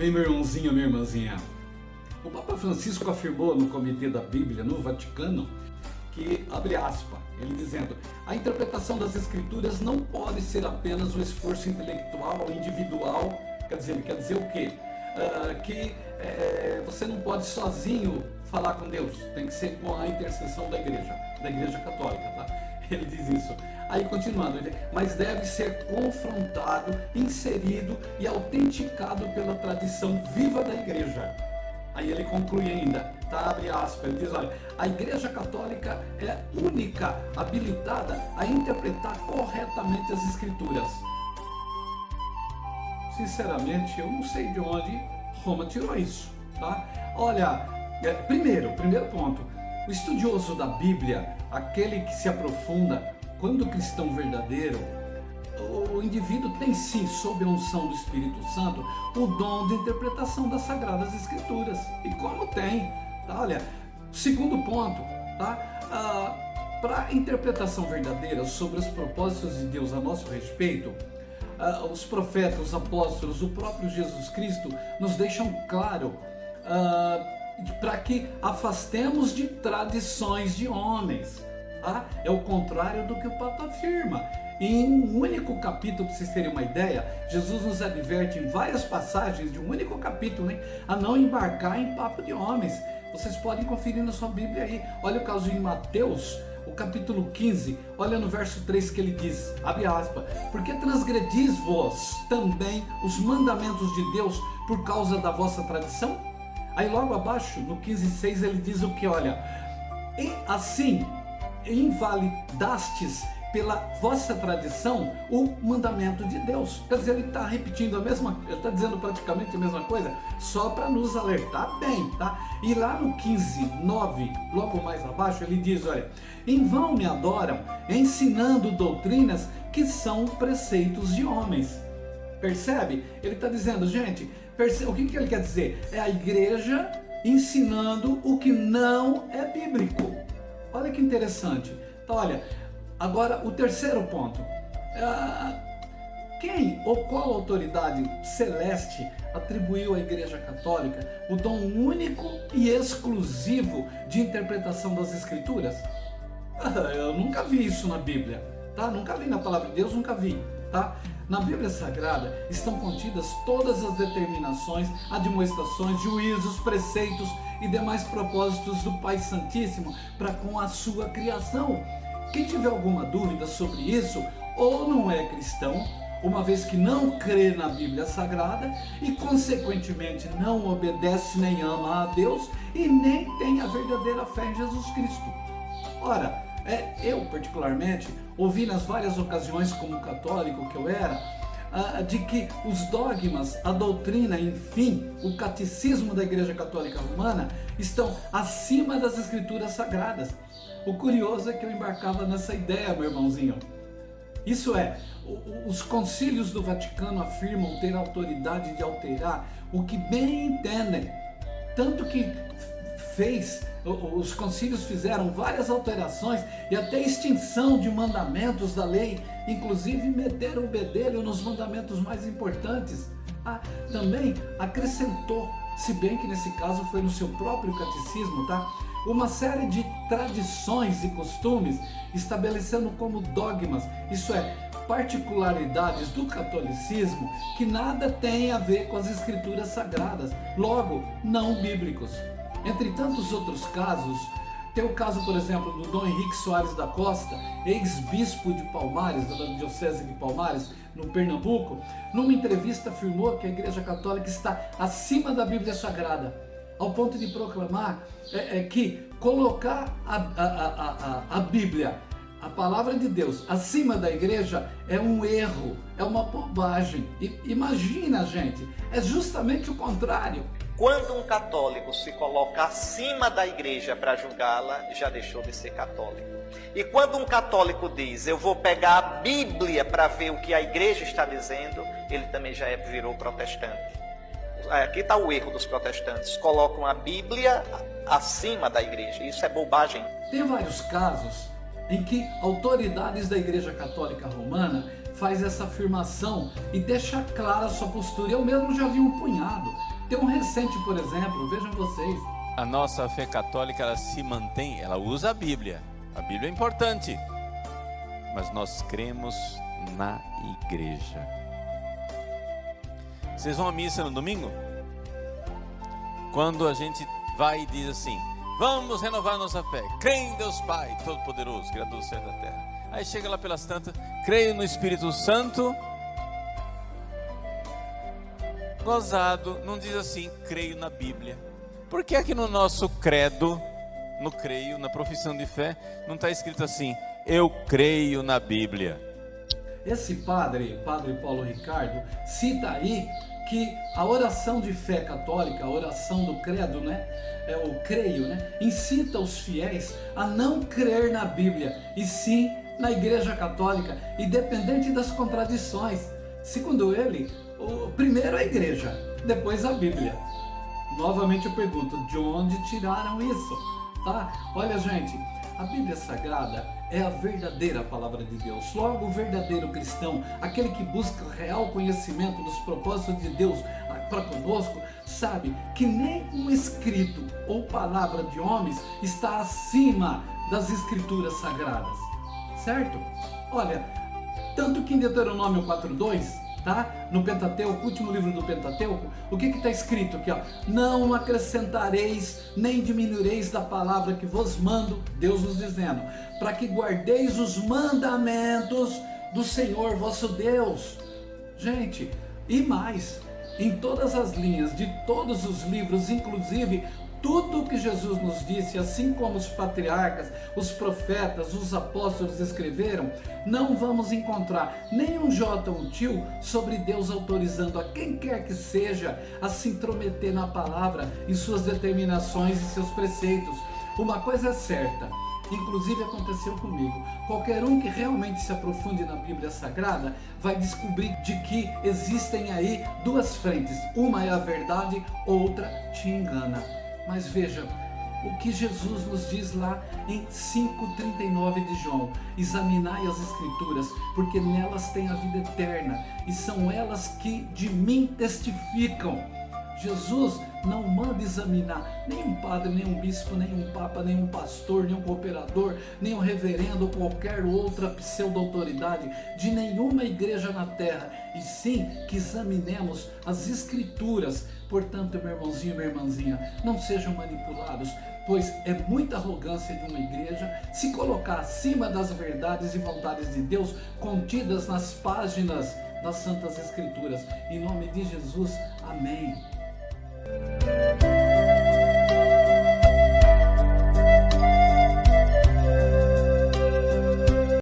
bem, meu irmãozinho, minha irmãzinha? O Papa Francisco afirmou no Comitê da Bíblia, no Vaticano, que, abre aspas, ele dizendo: a interpretação das Escrituras não pode ser apenas um esforço intelectual, individual. Ele quer dizer o quê? Você não pode sozinho falar com Deus, tem que ser com a intercessão da Igreja Católica, tá? Ele diz isso. Aí continuando, mas deve ser confrontado, inserido e autenticado pela tradição viva da Igreja. Aí ele conclui ainda, tá? Abre aspas, ele diz, olha, a Igreja Católica é única, habilitada a interpretar corretamente as Escrituras. Sinceramente, eu não sei de onde Roma tirou isso, tá? Olha, primeiro ponto, o estudioso da Bíblia, aquele que se aprofunda, quando cristão verdadeiro, o indivíduo tem sim, sob a unção do Espírito Santo, o dom de interpretação das Sagradas Escrituras. E como tem, tá? Olha, segundo ponto, tá? Para a interpretação verdadeira sobre os propósitos de Deus a nosso respeito, os profetas, os apóstolos, o próprio Jesus Cristo nos deixam claro para que afastemos de tradições de homens. Tá? É o contrário do que o Papa afirma. Em um único capítulo, para vocês terem uma ideia, Jesus nos adverte em várias passagens de um único capítulo, hein, a não embarcar em papo de homens. Vocês podem conferir na sua Bíblia aí. Olha o caso em Mateus, o capítulo 15, olha no verso 3 que ele diz, abre aspas, porque transgredis vós também os mandamentos de Deus por causa da vossa tradição? Aí logo abaixo, no 15:6, ele diz o que? Olha, e assim invalidastes pela vossa tradição o mandamento de Deus. Quer dizer, ele está repetindo ele está dizendo praticamente a mesma coisa, só para nos alertar bem, tá? E lá no 15:9, logo mais abaixo, ele diz, olha, em vão me adoram, ensinando doutrinas que são preceitos de homens. Percebe? Ele está dizendo, gente, o que ele quer dizer? É a igreja ensinando o que não é bíblico. Olha que interessante. Então, olha, agora o terceiro ponto. Quem ou qual autoridade celeste atribuiu à Igreja Católica o dom único e exclusivo de interpretação das Escrituras? Eu nunca vi isso na Bíblia, tá? Nunca vi na Palavra de Deus, nunca vi, tá? Na Bíblia Sagrada estão contidas todas as determinações, admoestações, juízos, preceitos e demais propósitos do Pai Santíssimo para com a sua criação. Quem tiver alguma dúvida sobre isso, ou não é cristão, uma vez que não crê na Bíblia Sagrada e consequentemente não obedece nem ama a Deus e nem tem a verdadeira fé em Jesus Cristo. Ora, eu particularmente ouvi nas várias ocasiões como católico que eu era, de que os dogmas, a doutrina, enfim, o catecismo da Igreja Católica Romana estão acima das Escrituras Sagradas. O curioso é que eu embarcava nessa ideia, meu irmãozinho. Isso é, os concílios do Vaticano afirmam ter autoridade de alterar o que bem entendem, tanto que os concílios fizeram várias alterações e até extinção de mandamentos da lei, inclusive meteram o bedelho nos mandamentos mais importantes. Também acrescentou, se bem que nesse caso foi no seu próprio catecismo, tá? Uma série de tradições e costumes, estabelecendo como dogmas, isso é, particularidades do catolicismo que nada tem a ver com as Escrituras Sagradas, logo, não bíblicos. Entre tantos outros casos, tem o caso, por exemplo, do Dom Henrique Soares da Costa, ex-bispo de Palmares, da Diocese de Palmares, no Pernambuco, numa entrevista afirmou que a Igreja Católica está acima da Bíblia Sagrada, ao ponto de proclamar que colocar a Bíblia, a Palavra de Deus, acima da Igreja é um erro, é uma bobagem. Imagina, gente, é justamente o contrário. Quando um católico se coloca acima da igreja para julgá-la, já deixou de ser católico. E quando um católico diz, eu vou pegar a Bíblia para ver o que a igreja está dizendo, ele também já virou protestante. Aqui está o erro dos protestantes, colocam a Bíblia acima da igreja, isso é bobagem. Tem vários casos em que autoridades da Igreja Católica Romana faz essa afirmação e deixa clara a sua postura. Eu mesmo já vi um punhado. Tem um recente, por exemplo, vejam vocês. A nossa fé católica, ela se mantém, ela usa a Bíblia. A Bíblia é importante, mas nós cremos na igreja. Vocês vão à missa no domingo? Quando a gente vai e diz assim: vamos renovar nossa fé, creio em Deus Pai Todo-Poderoso, Criador do céu e da terra. Aí chega lá pelas tantas, creio no Espírito Santo. Gozado, não diz assim, creio na Bíblia. Por que aqui no nosso credo, no creio, na profissão de fé, não está escrito assim, eu creio na Bíblia? Esse padre Paulo Ricardo, cita aí que a oração de fé católica, a oração do credo, né, é o creio, né, incita os fiéis a não crer na Bíblia, e sim na Igreja Católica, independente das contradições. Segundo ele, primeiro a Igreja, depois a Bíblia. Novamente eu pergunto, de onde tiraram isso? Tá? Olha, gente, a Bíblia Sagrada é a verdadeira palavra de Deus. Logo, o verdadeiro cristão, aquele que busca o real conhecimento dos propósitos de Deus para conosco, sabe que nem um escrito ou palavra de homens está acima das Escrituras Sagradas, certo? Olha, tanto que em Deuteronômio 4:2, tá? No Pentateuco, último livro do Pentateuco, o que está escrito aqui, ó? Não acrescentareis nem diminuireis da palavra que vos mando, Deus nos dizendo, para que guardeis os mandamentos do Senhor vosso Deus. Gente, e mais, em todas as linhas de todos os livros, inclusive tudo o que Jesus nos disse, assim como os patriarcas, os profetas, os apóstolos escreveram, não vamos encontrar nenhum jota ou tio sobre Deus autorizando a quem quer que seja a se intrometer na palavra, em suas determinações e seus preceitos. Uma coisa é certa, inclusive aconteceu comigo, qualquer um que realmente se aprofunde na Bíblia Sagrada vai descobrir de que existem aí duas frentes, uma é a verdade, outra te engana. Mas veja, o que Jesus nos diz lá em 5,39 de João: examinai as Escrituras, porque nelas tem a vida eterna, e são elas que de mim testificam. Jesus não manda examinar nem um padre, nem um bispo, nem um papa, nem um pastor, nem um cooperador, nem um reverendo ou qualquer outra pseudo-autoridade de nenhuma igreja na terra, e sim que examinemos as Escrituras. Portanto, meu irmãozinho e minha irmãzinha, não sejam manipulados, pois é muita arrogância de uma igreja se colocar acima das verdades e vontades de Deus contidas nas páginas das Santas Escrituras. Em nome de Jesus, amém.